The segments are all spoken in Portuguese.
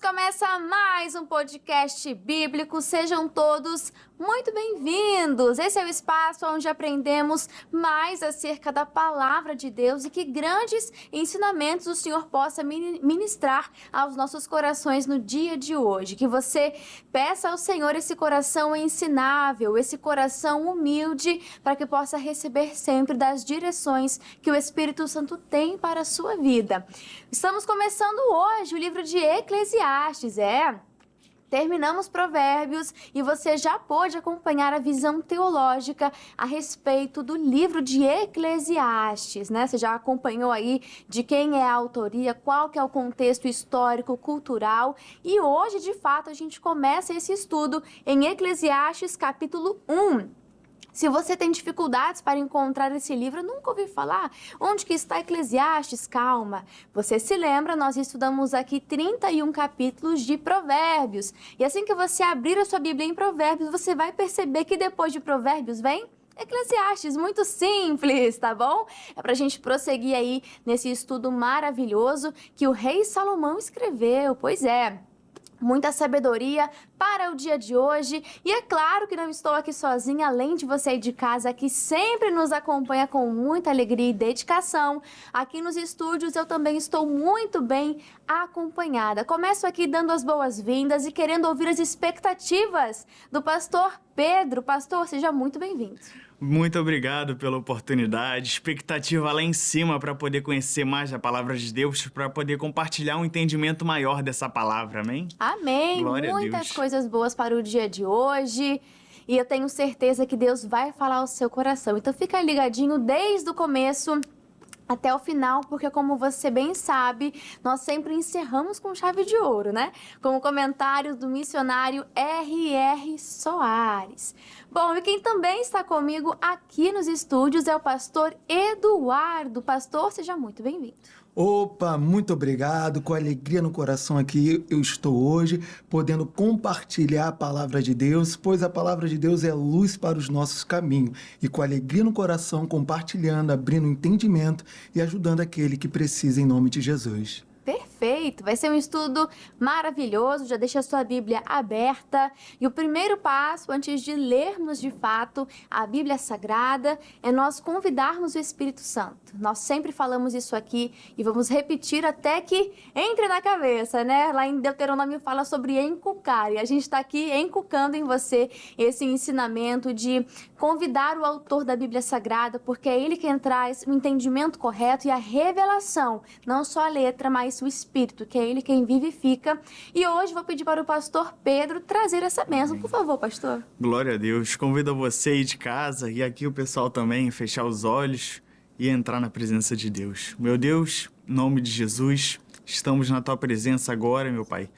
Começa mais um podcast bíblico. Sejam todos muito bem-vindos. Esse é o espaço onde aprendemos mais acerca da palavra de Deus e que grandes ensinamentos o Senhor possa ministrar aos nossos corações no dia de hoje. Que você peça ao Senhor esse coração ensinável, esse coração humilde, para que possa receber sempre das direções que o Espírito Santo tem para a sua vida. Estamos começando hoje o livro de Eclesiastes, Terminamos Provérbios e você já pôde acompanhar a visão teológica a respeito do livro de Eclesiastes, né? Você já acompanhou aí de quem é a autoria, qual que é o contexto histórico, cultural. E hoje, de fato, a gente começa esse estudo em Eclesiastes capítulo 1. Se você tem dificuldades para encontrar esse livro, nunca ouviu falar? Onde que está Eclesiastes? Calma. Você se lembra, nós estudamos aqui 31 capítulos de Provérbios. E assim que você abrir a sua Bíblia em Provérbios, você vai perceber que depois de Provérbios vem Eclesiastes, muito simples, tá bom? É pra gente prosseguir aí nesse estudo maravilhoso que o rei Salomão escreveu, pois é. Muita sabedoria para o dia de hoje. E é claro que não estou aqui sozinha, além de você aí de casa que sempre nos acompanha com muita alegria e dedicação. Aqui nos estúdios eu também estou muito bem acompanhada. Começo aqui dando as boas-vindas e querendo ouvir as expectativas do pastor Pedro. Pastor, seja muito bem-vindo. Muito obrigado pela oportunidade, expectativa lá em cima para poder conhecer mais a palavra de Deus, para poder compartilhar um entendimento maior dessa palavra, amém? Amém! Glória Muitas a Deus. coisas boas para o dia de hoje e eu tenho certeza que Deus vai falar ao seu coração. Então fica ligadinho desde o começo até o final, porque como você bem sabe, nós sempre encerramos com chave de ouro, né? Com o comentário do missionário R.R. Soares. Bom, e quem também está comigo aqui nos estúdios é o pastor Eduardo. Pastor, seja muito bem-vindo. Opa, muito obrigado, com alegria no coração aqui eu estou hoje, podendo compartilhar a palavra de Deus, pois a palavra de Deus é luz para os nossos caminhos, e com alegria no coração, compartilhando, abrindo entendimento e ajudando aquele que precisa em nome de Jesus. Perfeito! Vai ser um estudo maravilhoso, já deixa a sua Bíblia aberta. E o primeiro passo, antes de lermos de fato a Bíblia Sagrada, é nós convidarmos o Espírito Santo. Nós sempre falamos isso aqui e vamos repetir até que entre na cabeça, né? Lá em Deuteronômio fala sobre encucar, e a gente está aqui encucando em você esse ensinamento de convidar o autor da Bíblia Sagrada, porque é ele quem traz o entendimento correto e a revelação, não só a letra, mas o Espírito, que é ele quem vivifica. E hoje vou pedir para o pastor Pedro trazer essa bênção, por favor, pastor. Glória a Deus. Convido você aí de casa e aqui o pessoal também a fechar os olhos e entrar na presença de Deus. Meu Deus, em nome de Jesus, estamos na tua presença agora, meu Pai,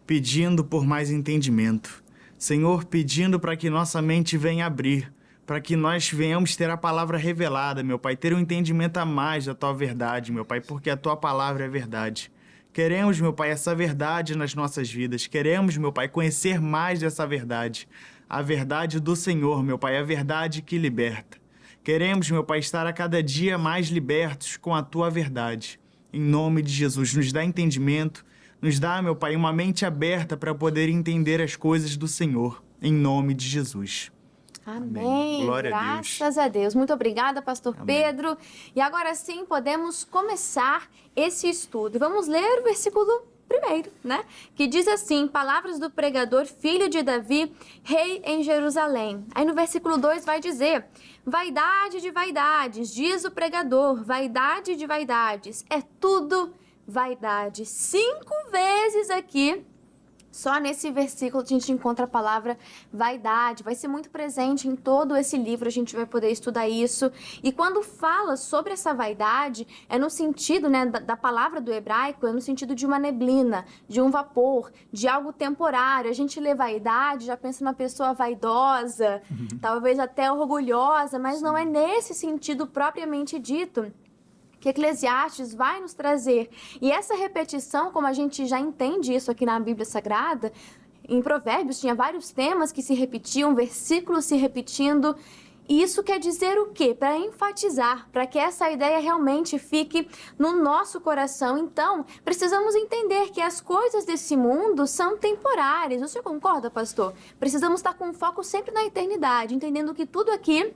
pedindo por mais entendimento. Senhor, pedindo para que nossa mente venha abrir, para que nós venhamos ter a palavra revelada, meu Pai, ter um entendimento a mais da tua verdade, meu Pai, porque a tua palavra é verdade. Queremos, meu Pai, essa verdade nas nossas vidas. Queremos, meu Pai, conhecer mais dessa verdade. A verdade do Senhor, meu Pai, a verdade que liberta. Queremos, meu Pai, estar a cada dia mais libertos com a tua verdade. Em nome de Jesus, nos dá entendimento, nos dá, meu Pai, uma mente aberta para poder entender as coisas do Senhor. Em nome de Jesus. Amém. Glória Graças a Deus. Muito obrigada, pastor Amém. Pedro. E agora sim, podemos começar esse estudo. Vamos ler o versículo primeiro, né? Que diz assim: palavras do pregador, filho de Davi, rei em Jerusalém. Aí no versículo 2 vai dizer: vaidade de vaidades, diz o pregador, vaidade de vaidades, é tudo vaidade. 5 vezes aqui. Só nesse versículo a gente encontra a palavra vaidade, vai ser muito presente em todo esse livro, a gente vai poder estudar isso. E quando fala sobre essa vaidade, é no sentido, né, da palavra do hebraico, é no sentido de uma neblina, de um vapor, de algo temporário. A gente lê vaidade, já pensa numa pessoa vaidosa, talvez até orgulhosa, mas não é nesse sentido propriamente dito que Eclesiastes vai nos trazer. E essa repetição, como a gente já entende isso aqui na Bíblia Sagrada, em Provérbios tinha vários temas que se repetiam, versículos se repetindo, E isso quer dizer o quê? Para enfatizar, para que essa ideia realmente fique no nosso coração. Então, precisamos entender que as coisas desse mundo são temporárias. O senhor concorda, pastor? Precisamos estar com foco sempre na eternidade, entendendo que tudo aqui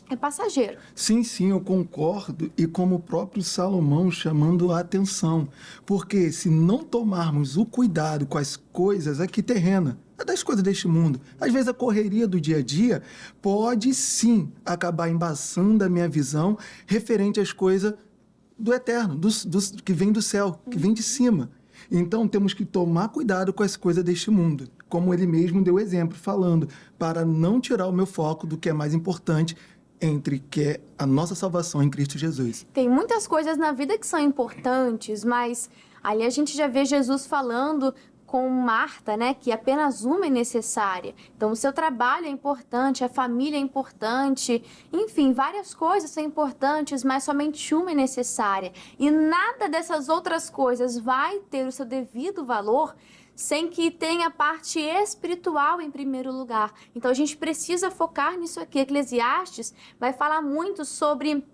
é passageiro. Sim, eu concordo, e como o próprio Salomão chamando a atenção, porque se não tomarmos o cuidado com as coisas aqui terrenas, das coisas deste mundo, às vezes a correria do dia a dia pode sim acabar embaçando a minha visão referente às coisas do eterno, que vem do céu, que vem de cima. Então temos que tomar cuidado com as coisas deste mundo, como ele mesmo deu exemplo, falando, para não tirar o meu foco do que é mais importante, que é a nossa salvação em Cristo Jesus. Tem muitas coisas na vida que são importantes, mas ali a gente já vê Jesus falando com Marta, né, que apenas uma é necessária. Então, o seu trabalho é importante, a família é importante, enfim, várias coisas são importantes, mas somente uma é necessária. E nada dessas outras coisas vai ter o seu devido valor sem que tenha a parte espiritual em primeiro lugar. Então, a gente precisa focar nisso aqui. Eclesiastes vai falar muito sobre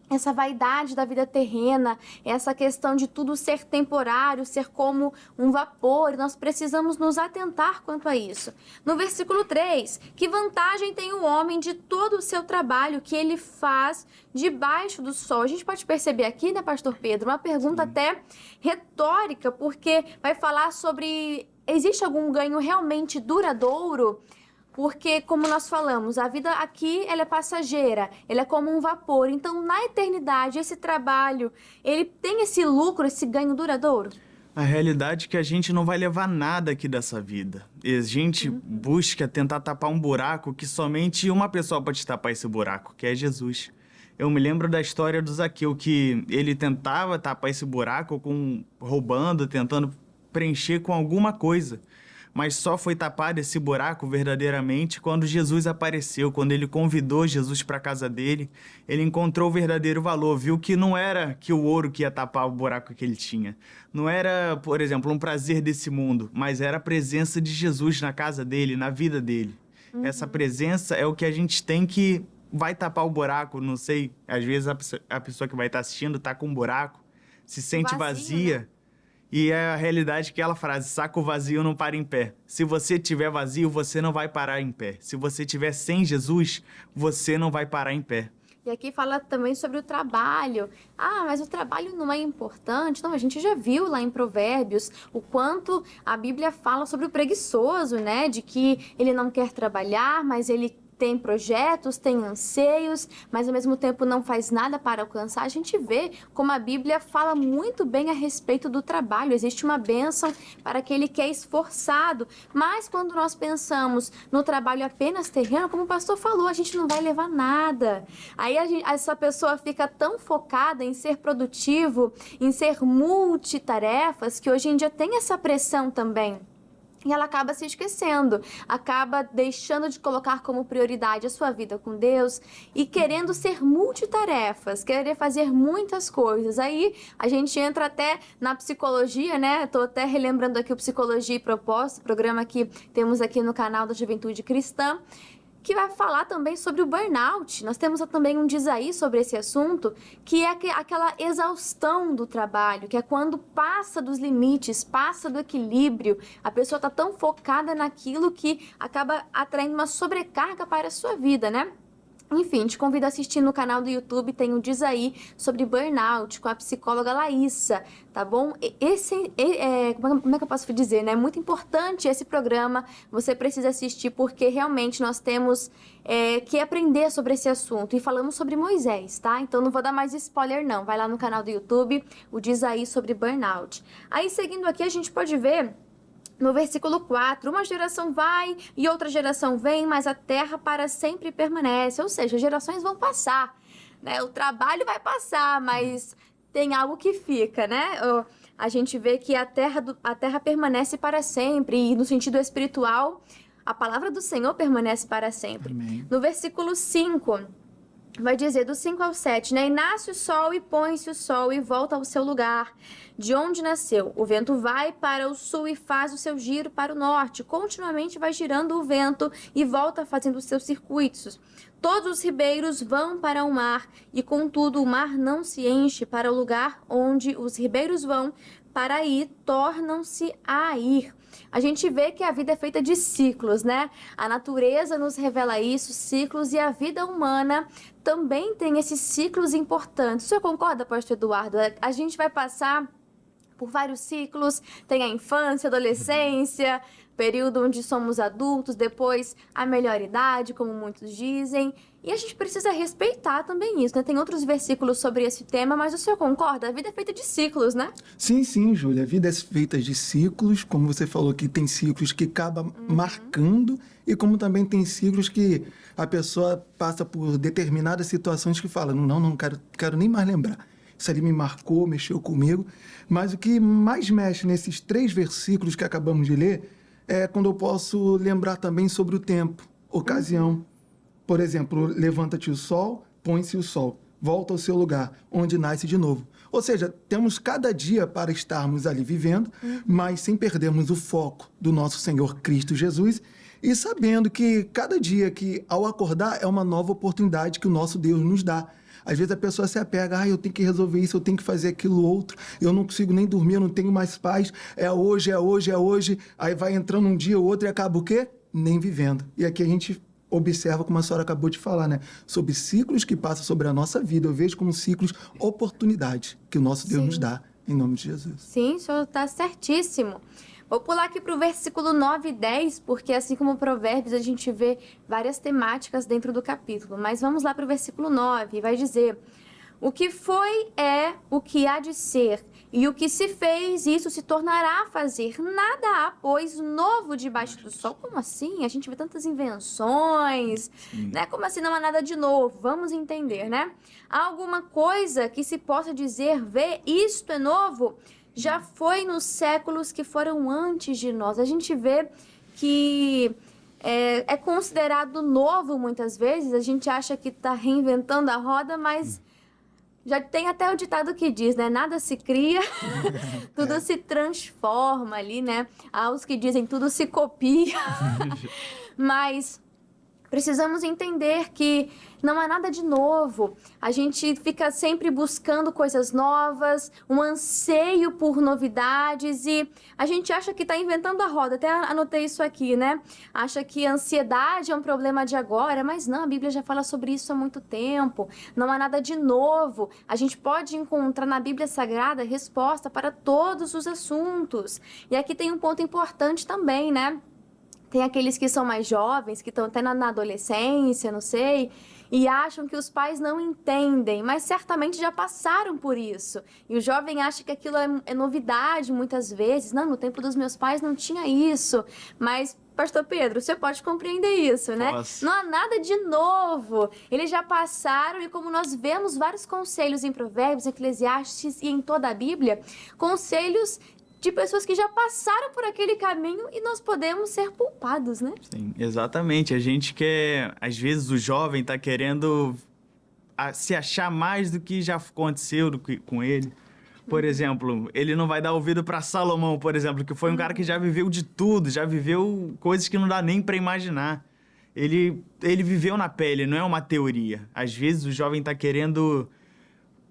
essa vaidade da vida terrena, essa questão de tudo ser temporário, ser como um vapor, e nós precisamos nos atentar quanto a isso. No versículo 3, que vantagem tem o homem de todo o seu trabalho que ele faz debaixo do sol? A gente pode perceber aqui, né, pastor Pedro, uma pergunta até retórica, porque vai falar sobre, existe algum ganho realmente duradouro? Porque, como nós falamos, a vida aqui ela é passageira, ela é como um vapor. Então, na eternidade, esse trabalho, ele tem esse lucro, esse ganho duradouro? A realidade é que a gente não vai levar nada aqui dessa vida. E a gente busca tentar tapar um buraco que somente uma pessoa pode tapar esse buraco, que é Jesus. Eu me lembro da história do Zaqueu, que ele tentava tapar esse buraco roubando, tentando preencher com alguma coisa. Mas só foi tapado esse buraco verdadeiramente quando Jesus apareceu, quando ele convidou Jesus para a casa dele. Ele encontrou o verdadeiro valor, viu que não era que o ouro que ia tapar o buraco que ele tinha. Não era, por exemplo, um prazer desse mundo, mas era a presença de Jesus na casa dele, na vida dele. Essa presença é o que a gente tem que vai tapar o buraco, não sei. Às vezes a pessoa que vai estar assistindo está com um buraco, se sente vazia. Né? E é a realidade que aquela frase, saco vazio não para em pé. Se você estiver vazio, você não vai parar em pé. Se você estiver sem Jesus, você não vai parar em pé. E aqui fala também sobre o trabalho. Ah, mas o trabalho não é importante. Não, a gente já viu lá em Provérbios o quanto a Bíblia fala sobre o preguiçoso, né? De que ele não quer trabalhar, mas ele tem projetos, tem anseios, mas ao mesmo tempo não faz nada para alcançar. A gente vê como a Bíblia fala muito bem a respeito do trabalho. Existe uma bênção para aquele que é esforçado, mas quando nós pensamos no trabalho apenas terreno, como o pastor falou, a gente não vai levar nada. Aí essa pessoa fica tão focada em ser produtivo, em ser multitarefas, que hoje em dia tem essa pressão também. E ela acaba se esquecendo, acaba deixando de colocar como prioridade a sua vida com Deus e querendo ser multitarefas, querer fazer muitas coisas. Aí a gente entra até na psicologia, né? Estou até relembrando aqui o Psicologia e Propósito, programa que temos aqui no canal da Juventude Cristã, que vai falar também sobre o burnout. Nós temos também um diz aí sobre esse assunto, que é aquela exaustão do trabalho, que é quando passa dos limites, passa do equilíbrio, a pessoa está tão focada naquilo que acaba atraindo uma sobrecarga para a sua vida, né? Enfim, te convido a assistir no canal do YouTube, tem um Diz Aí sobre burnout com a psicóloga Laísa, tá bom? Como é que eu posso dizer, né? É muito importante esse programa, você precisa assistir porque realmente nós temos que aprender sobre esse assunto. E falamos sobre Moisés, tá? Então não vou dar mais spoiler não, vai lá no canal do YouTube, o Diz Aí sobre burnout. Aí seguindo aqui a gente pode ver no versículo 4, uma geração vai e outra geração vem, mas a terra para sempre permanece. Ou seja, gerações vão passar, né? O trabalho vai passar, mas tem algo que fica, né? A gente vê que a terra permanece para sempre. E no sentido espiritual, a palavra do Senhor permanece para sempre. Amém. No versículo 5... vai dizer do 5 ao 7, né? E nasce o sol e põe-se o sol e volta ao seu lugar, de onde nasceu. O vento vai para o sul e faz o seu giro para o norte. Continuamente vai girando o vento e volta fazendo os seus circuitos. Todos os ribeiros vão para o mar e, contudo, o mar não se enche. Para o lugar onde os ribeiros vão para ir, tornam-se a ir. A gente vê que a vida é feita de ciclos, né? A natureza nos revela isso, ciclos, e a vida humana também tem esses ciclos importantes. O senhor concorda, pastor Eduardo? A gente vai passar por vários ciclos, tem a infância, a adolescência, período onde somos adultos, depois a melhor idade, como muitos dizem. E a gente precisa respeitar também isso, né? Tem outros versículos sobre esse tema, mas o senhor concorda? A vida é feita de ciclos, né? Sim, sim, Júlia. A vida é feita de ciclos, como você falou que tem ciclos que acabam marcando, e como também tem ciclos que a pessoa passa por determinadas situações que fala, não quero nem mais lembrar. Isso ali me marcou, mexeu comigo. Mas o que mais mexe nesses 3 versículos que acabamos de ler é quando eu posso lembrar também sobre o tempo, ocasião. Por exemplo, levanta-te o sol, põe-se o sol, volta ao seu lugar, onde nasce de novo. Ou seja, temos cada dia para estarmos ali vivendo, mas sem perdermos o foco do nosso Senhor Cristo Jesus, e sabendo que cada dia que, ao acordar, é uma nova oportunidade que o nosso Deus nos dá. Às vezes a pessoa se apega, eu tenho que resolver isso, eu tenho que fazer aquilo outro, eu não consigo nem dormir, eu não tenho mais paz, é hoje, aí vai entrando um dia ou outro e acaba o quê? Nem vivendo. E aqui a gente observa, como a senhora acabou de falar, né? Sobre ciclos que passam sobre a nossa vida, eu vejo como ciclos oportunidades que o nosso Deus nos dá, em nome de Jesus. Sim, o senhor está certíssimo. Vou pular aqui para o versículo 9 e 10, porque assim como Provérbios, a gente vê várias temáticas dentro do capítulo. Mas vamos lá para o versículo 9, vai dizer: o que foi é o que há de ser, e o que se fez, isso se tornará a fazer. Nada há, pois, novo debaixo do sol. Como assim? A gente vê tantas invenções, né? Como assim não há nada de novo? Vamos entender, né? Há alguma coisa que se possa dizer, vê, isto é novo? Já foi nos séculos que foram antes de nós. A gente vê que é considerado novo muitas vezes. A gente acha que está reinventando a roda, mas já tem até o ditado que diz, né? Nada se cria, tudo se transforma ali, né? Há os que dizem tudo se copia. Mas precisamos entender que não há nada de novo. A gente fica sempre buscando coisas novas, um anseio por novidades, e a gente acha que está inventando a roda. Até anotei isso aqui, né? Acha que a ansiedade é um problema de agora, mas não, a Bíblia já fala sobre isso há muito tempo. Não há nada de novo. A gente pode encontrar na Bíblia Sagrada resposta para todos os assuntos. E aqui tem um ponto importante também, né? Tem aqueles que são mais jovens, que estão até na adolescência, não sei, e acham que os pais não entendem, mas certamente já passaram por isso. E o jovem acha que aquilo é novidade muitas vezes. Não, no tempo dos meus pais não tinha isso. Mas, pastor Pedro, você pode compreender isso, né? Nossa. Não há nada de novo. Eles já passaram, e como nós vemos vários conselhos em Provérbios, Eclesiastes e em toda a Bíblia, conselhos de pessoas que já passaram por aquele caminho, e nós podemos ser poupados, né? Sim, exatamente. A gente quer... Às vezes o jovem está querendo se achar mais do que já aconteceu com ele. Por exemplo, ele não vai dar ouvido para Salomão, por exemplo, que foi um cara que já viveu de tudo, já viveu coisas que não dá nem para imaginar. Ele viveu na pele, não é uma teoria. Às vezes o jovem está querendo...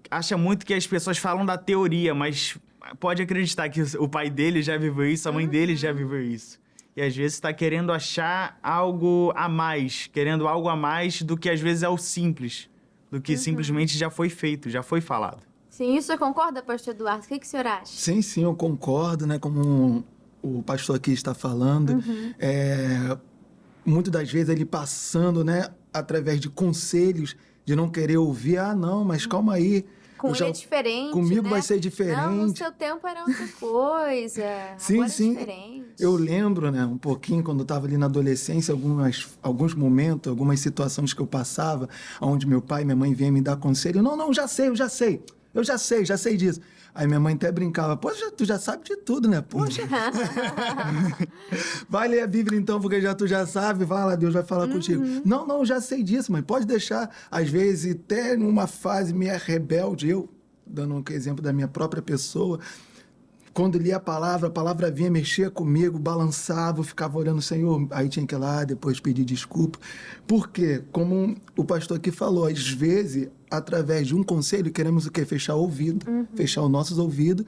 Acha muito que as pessoas falam da teoria, mas... Pode acreditar que o pai dele já viveu isso, a mãe dele já viveu isso. E às vezes está querendo achar algo a mais, querendo algo a mais do que às vezes é o simples, do que simplesmente já foi feito, já foi falado. Sim, isso você concorda, pastor Eduardo? O que o senhor acha? Sim, eu concordo, né? Como o pastor aqui está falando. Muitas das vezes ele passando, né? Através de conselhos, de não querer ouvir. Não, mas calma aí. Com ele é diferente, comigo né? vai ser diferente. Não, no seu tempo era outra coisa. Sim, agora sim. É diferente. Eu lembro, né, um pouquinho, quando eu estava ali na adolescência, alguns momentos, algumas situações que eu passava, onde meu pai e minha mãe vinham me dar conselho. Não, eu já sei. Eu já sei disso. Aí minha mãe até brincava, poxa, tu já sabe de tudo, né? Poxa. Vai ler a Bíblia então, porque tu já sabe, vai lá, Deus vai falar contigo. Não, já sei disso, mãe, pode deixar. Às vezes, até numa fase meio rebelde, eu, dando um exemplo da minha própria pessoa, quando lia a palavra vinha, mexia comigo, balançava, eu ficava olhando o Senhor, aí tinha que ir lá, depois pedir desculpa. Por quê? Como o pastor aqui falou, às vezes, através de um conselho, queremos o quê? Fechar o ouvido, fechar os nossos ouvidos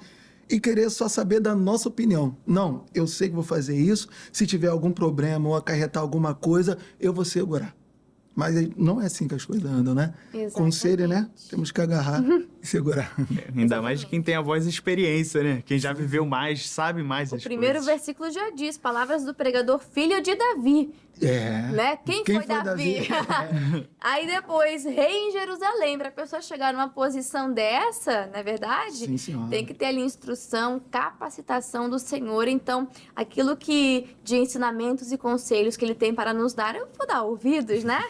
e querer só saber da nossa opinião. Não, eu sei que vou fazer isso, se tiver algum problema ou acarretar alguma coisa, eu vou segurar. Mas não é assim que as coisas andam, né? Exatamente. Conselho, né? Temos que agarrar e segurar. Ainda mais de quem tem a voz e experiência, né? Quem já viveu mais, sabe mais as O primeiro coisas. versículo já diz, palavras do pregador, filho de Davi. Né? Quem foi Davi? Aí depois, rei em Jerusalém. Para a pessoa chegar numa posição dessa, não é verdade? Sim, senhora. Tem que ter ali instrução, capacitação do Senhor. Então, aquilo que de ensinamentos e conselhos que ele tem para nos dar, eu vou dar ouvidos, né?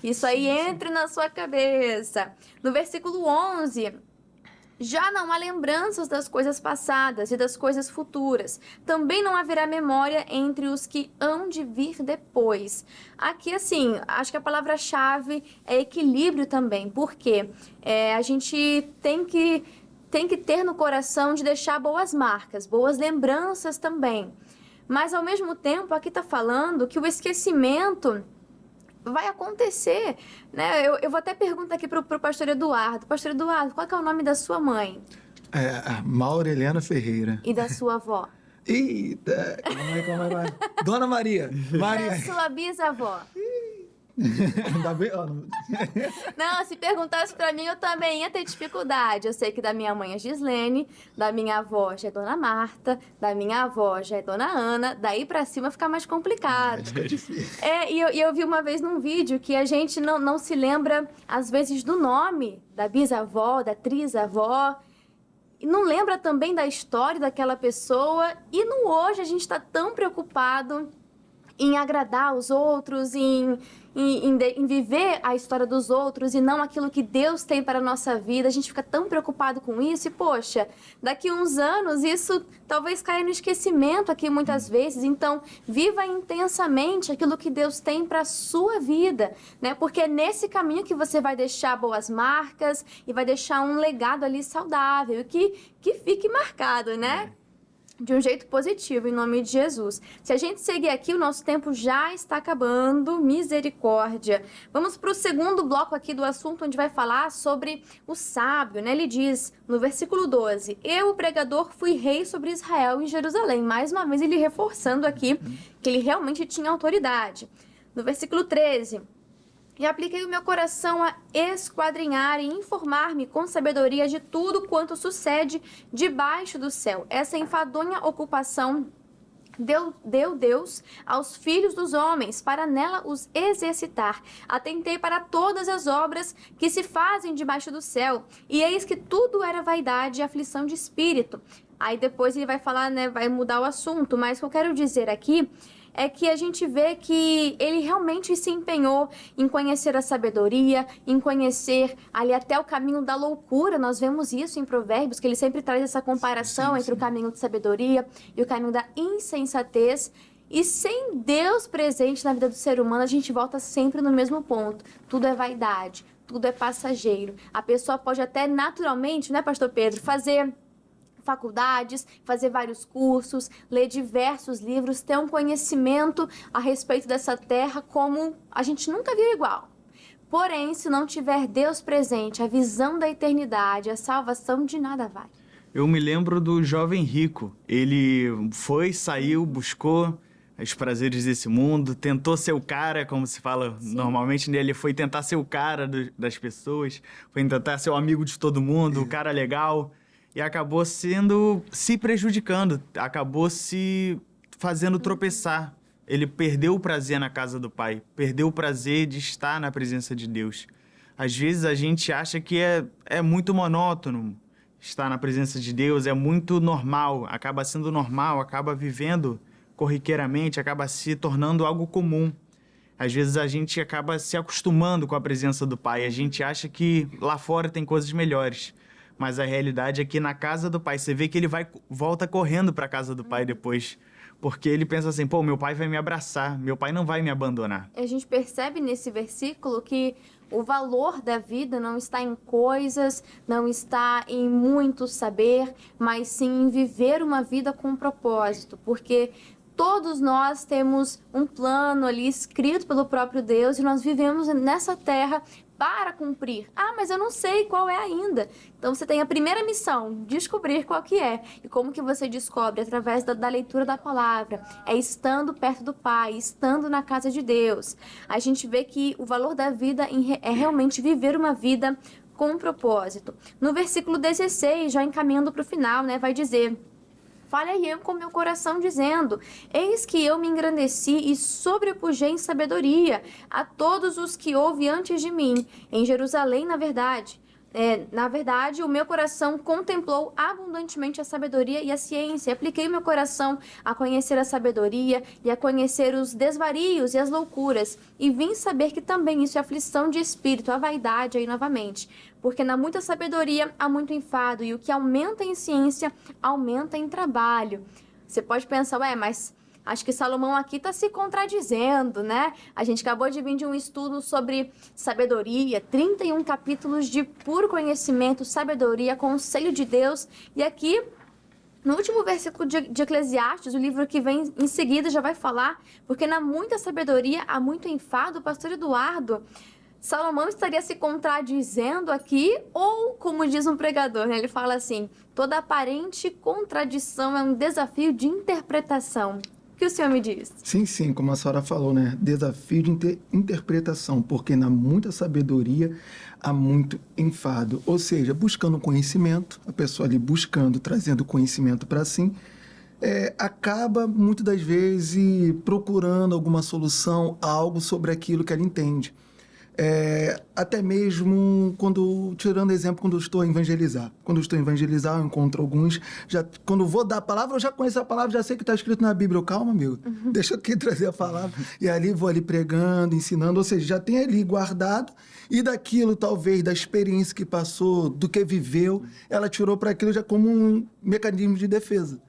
Que isso aí entre na sua cabeça. No versículo 11... Já não há lembranças das coisas passadas e das coisas futuras. Também não haverá memória entre os que hão de vir depois. Aqui, assim, acho que a palavra-chave é equilíbrio também. Porque a gente tem que ter no coração de deixar boas marcas, boas lembranças também. Mas, ao mesmo tempo, aqui está falando que o esquecimento vai acontecer, né? Eu vou até perguntar aqui pro pastor Eduardo. Pastor Eduardo, qual que é o nome da sua mãe? Maura Helena Ferreira. E da sua avó? Eita, calma aí. Dona Maria. E da sua bisavó? Ainda bem, Não, se perguntasse pra mim, eu também ia ter dificuldade. Eu sei que da minha mãe é Gislene, da minha avó já é Dona Marta, da minha avó já é Dona Ana, daí pra cima fica mais complicado. Fica difícil. E eu vi uma vez num vídeo que a gente não se lembra, às vezes, do nome da bisavó, da trisavó, e não lembra também da história daquela pessoa, e no hoje a gente tá tão preocupado em agradar os outros, em viver a história dos outros e não aquilo que Deus tem para a nossa vida. A gente fica tão preocupado com isso e, poxa, daqui a uns anos isso talvez caia no esquecimento aqui muitas vezes. Então, viva intensamente aquilo que Deus tem para a sua vida, né? Porque é nesse caminho que você vai deixar boas marcas e vai deixar um legado ali saudável, que fique marcado, né? De um jeito positivo, em nome de Jesus. Se a gente seguir aqui, o nosso tempo já está acabando. Misericórdia. Vamos para o segundo bloco aqui do assunto, onde vai falar sobre o sábio, né? Ele diz, no versículo 12, eu, o pregador, fui rei sobre Israel e Jerusalém. Mais uma vez, ele reforçando aqui que ele realmente tinha autoridade. No versículo 13... E apliquei o meu coração a esquadrinhar e informar-me com sabedoria de tudo quanto sucede debaixo do céu. Essa enfadonha ocupação deu Deus aos filhos dos homens, para nela os exercitar. Atentei para todas as obras que se fazem debaixo do céu, e eis que tudo era vaidade e aflição de espírito. Aí depois ele vai falar, né, vai mudar o assunto, mas o que eu quero dizer aqui é que a gente vê que ele realmente se empenhou em conhecer a sabedoria, em conhecer ali até o caminho da loucura. Nós vemos isso em Provérbios, que ele sempre traz essa comparação entre o caminho de sabedoria e o caminho da insensatez. E sem Deus presente na vida do ser humano, a gente volta sempre no mesmo ponto. Tudo é vaidade, tudo é passageiro. A pessoa pode até naturalmente, né, pastor Pedro, fazer faculdades, fazer vários cursos, ler diversos livros, ter um conhecimento a respeito dessa terra como a gente nunca viu igual. Porém, se não tiver Deus presente, a visão da eternidade, a salvação, de nada vale. Eu me lembro do jovem rico. Ele foi, saiu, buscou os prazeres desse mundo, tentou ser o cara, como se fala normalmente, né? Ele foi tentar ser o cara das pessoas, foi tentar ser o amigo de todo mundo, o cara legal. E acabou se prejudicando, acabou se fazendo tropeçar. Ele perdeu o prazer na casa do Pai, perdeu o prazer de estar na presença de Deus. Às vezes a gente acha que é muito monótono estar na presença de Deus, é muito normal, acaba sendo normal, acaba vivendo corriqueiramente, acaba se tornando algo comum. Às vezes a gente acaba se acostumando com a presença do Pai, a gente acha que lá fora tem coisas melhores. Mas a realidade é que na casa do pai, você vê que ele volta correndo para a casa do pai depois. Porque ele pensa assim, pô, meu pai vai me abraçar, meu pai não vai me abandonar. A gente percebe nesse versículo que o valor da vida não está em coisas, não está em muito saber, mas sim em viver uma vida com propósito. Porque todos nós temos um plano ali escrito pelo próprio Deus e nós vivemos nessa terra para cumprir. Ah, mas eu não sei qual é ainda. Então você tem a primeira missão, descobrir qual que é. E como que você descobre? Através da leitura da palavra. É estando perto do Pai, estando na casa de Deus. A gente vê que o valor da vida é realmente viver uma vida com propósito. No versículo 16, já encaminhando para o final, né, vai dizer: falei eu com meu coração dizendo, eis que eu me engrandeci e sobrepujei em sabedoria a todos os que houve antes de mim, em Jerusalém, na verdade. Na verdade, o meu coração contemplou abundantemente a sabedoria e a ciência. Apliquei o meu coração a conhecer a sabedoria e a conhecer os desvarios e as loucuras. E vim saber que também isso é aflição de espírito, a vaidade aí novamente. Porque na muita sabedoria há muito enfado, e o que aumenta em ciência, aumenta em trabalho. Você pode pensar, mas acho que Salomão aqui está se contradizendo, né? A gente acabou de vir de um estudo sobre sabedoria, 31 capítulos de puro conhecimento, sabedoria, conselho de Deus. E aqui, no último versículo de Eclesiastes, o livro que vem em seguida já vai falar, porque na muita sabedoria há muito enfado. Pastor Eduardo, Salomão estaria se contradizendo aqui, ou, como diz um pregador, né? Ele fala assim, toda aparente contradição é um desafio de interpretação. O que o senhor me diz? Sim, como a senhora falou, né? Desafio de interpretação, porque na muita sabedoria há muito enfado. Ou seja, buscando conhecimento, a pessoa ali buscando, trazendo conhecimento para si, acaba, muitas das vezes, procurando alguma solução, algo sobre aquilo que ela entende. Até mesmo tirando exemplo, quando eu estou a evangelizar. Quando eu estou a evangelizar, eu encontro alguns. Quando eu vou dar a palavra, eu já conheço a palavra, já sei que está escrito na Bíblia. Calma, amigo, deixa eu aqui trazer a palavra. E ali vou ali pregando, ensinando, ou seja, já tem ali guardado. E daquilo, talvez, da experiência que passou, do que viveu, ela tirou para aquilo já como um mecanismo de defesa,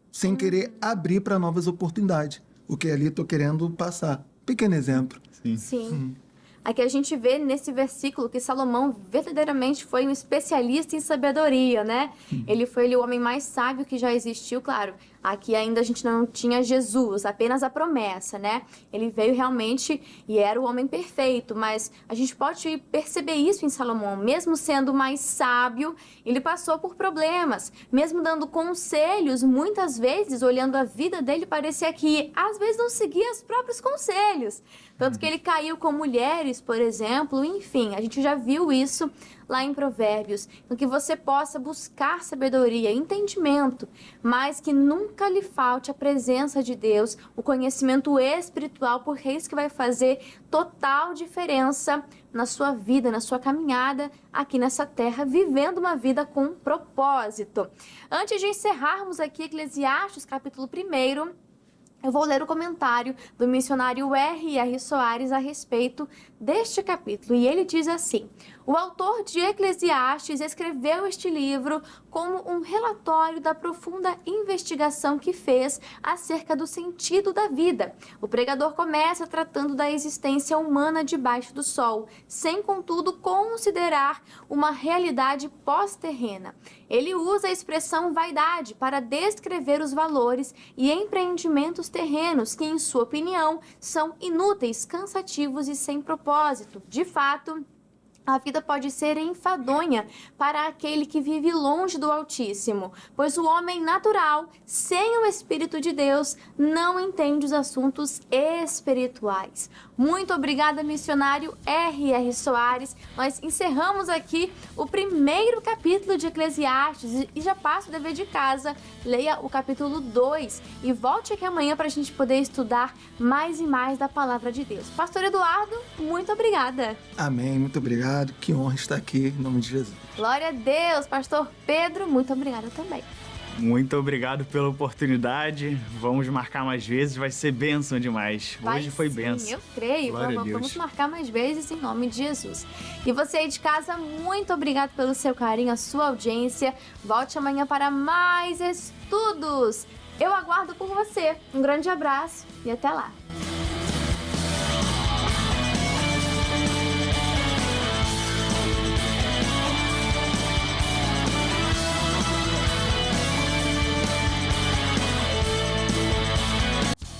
sem querer abrir para novas oportunidades. O que ali estou querendo passar. Pequeno exemplo. Sim. Aqui a gente vê nesse versículo que Salomão verdadeiramente foi um especialista em sabedoria, né? Ele foi o homem mais sábio que já existiu, claro. Aqui ainda a gente não tinha Jesus, apenas a promessa, né? Ele veio realmente e era o homem perfeito, mas a gente pode perceber isso em Salomão. Mesmo sendo mais sábio, ele passou por problemas. Mesmo dando conselhos, muitas vezes, olhando a vida dele, parecia que às vezes não seguia os próprios conselhos. Tanto que ele caiu com mulheres, por exemplo, enfim, a gente já viu isso lá em Provérbios. Então, que você possa buscar sabedoria, entendimento, mas que nunca lhe falte a presença de Deus, o conhecimento espiritual, porque é isso que vai fazer total diferença na sua vida, na sua caminhada aqui nessa terra, vivendo uma vida com propósito. Antes de encerrarmos aqui Eclesiastes, capítulo 1, eu vou ler o comentário do missionário R.R. Soares a respeito deste capítulo. E ele diz assim: o autor de Eclesiastes escreveu este livro como um relatório da profunda investigação que fez acerca do sentido da vida. O pregador começa tratando da existência humana debaixo do sol, sem, contudo, considerar uma realidade pós-terrena. Ele usa a expressão vaidade para descrever os valores e empreendimentos terrenos que, em sua opinião, são inúteis, cansativos e sem propósito. De fato, a vida pode ser enfadonha para aquele que vive longe do Altíssimo, pois o homem natural, sem o Espírito de Deus, não entende os assuntos espirituais. Muito obrigada, missionário R.R. Soares. Nós encerramos aqui o 1º capítulo de Eclesiastes e já passa o dever de casa. Leia o capítulo 2 e volte aqui amanhã para a gente poder estudar mais e mais da Palavra de Deus. Pastor Eduardo, muito obrigada. Amém, muito obrigado. Que honra estar aqui, em nome de Jesus. Glória a Deus. Pastor Pedro, muito obrigada também. Muito obrigado pela oportunidade. Vamos marcar mais vezes, vai ser bênção demais. Hoje foi sim, bênção. Eu creio. Glória a Deus. Vamos marcar mais vezes em nome de Jesus. E você aí de casa, muito obrigado pelo seu carinho, a sua audiência. Volte amanhã para mais estudos. Eu aguardo por você. Um grande abraço e até lá.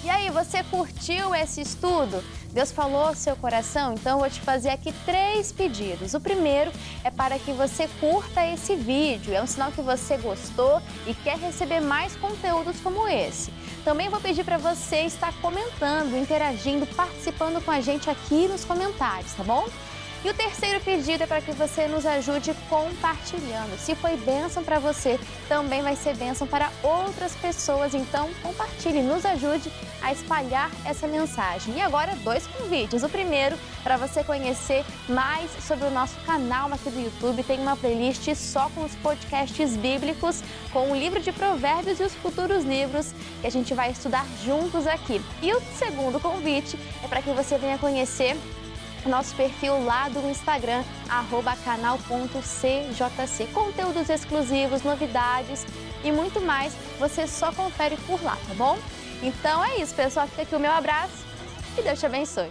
E aí, você curtiu esse estudo? Deus falou ao seu coração? Então eu vou te fazer aqui 3 pedidos. O primeiro é para que você curta esse vídeo. É um sinal que você gostou e quer receber mais conteúdos como esse. Também vou pedir para você estar comentando, interagindo, participando com a gente aqui nos comentários, tá bom? E o terceiro pedido é para que você nos ajude compartilhando. Se foi bênção para você, também vai ser bênção para outras pessoas. Então, compartilhe, nos ajude a espalhar essa mensagem. E agora, 2 convites. O primeiro, para você conhecer mais sobre o nosso canal aqui do YouTube. Tem uma playlist só com os podcasts bíblicos, com o livro de Provérbios e os futuros livros que a gente vai estudar juntos aqui. E o segundo convite é para que você venha conhecer nosso perfil lá do Instagram, @canal.cjc. Conteúdos exclusivos, novidades e muito mais, você só confere por lá, tá bom? Então é isso, pessoal. Fica aqui o meu abraço e Deus te abençoe.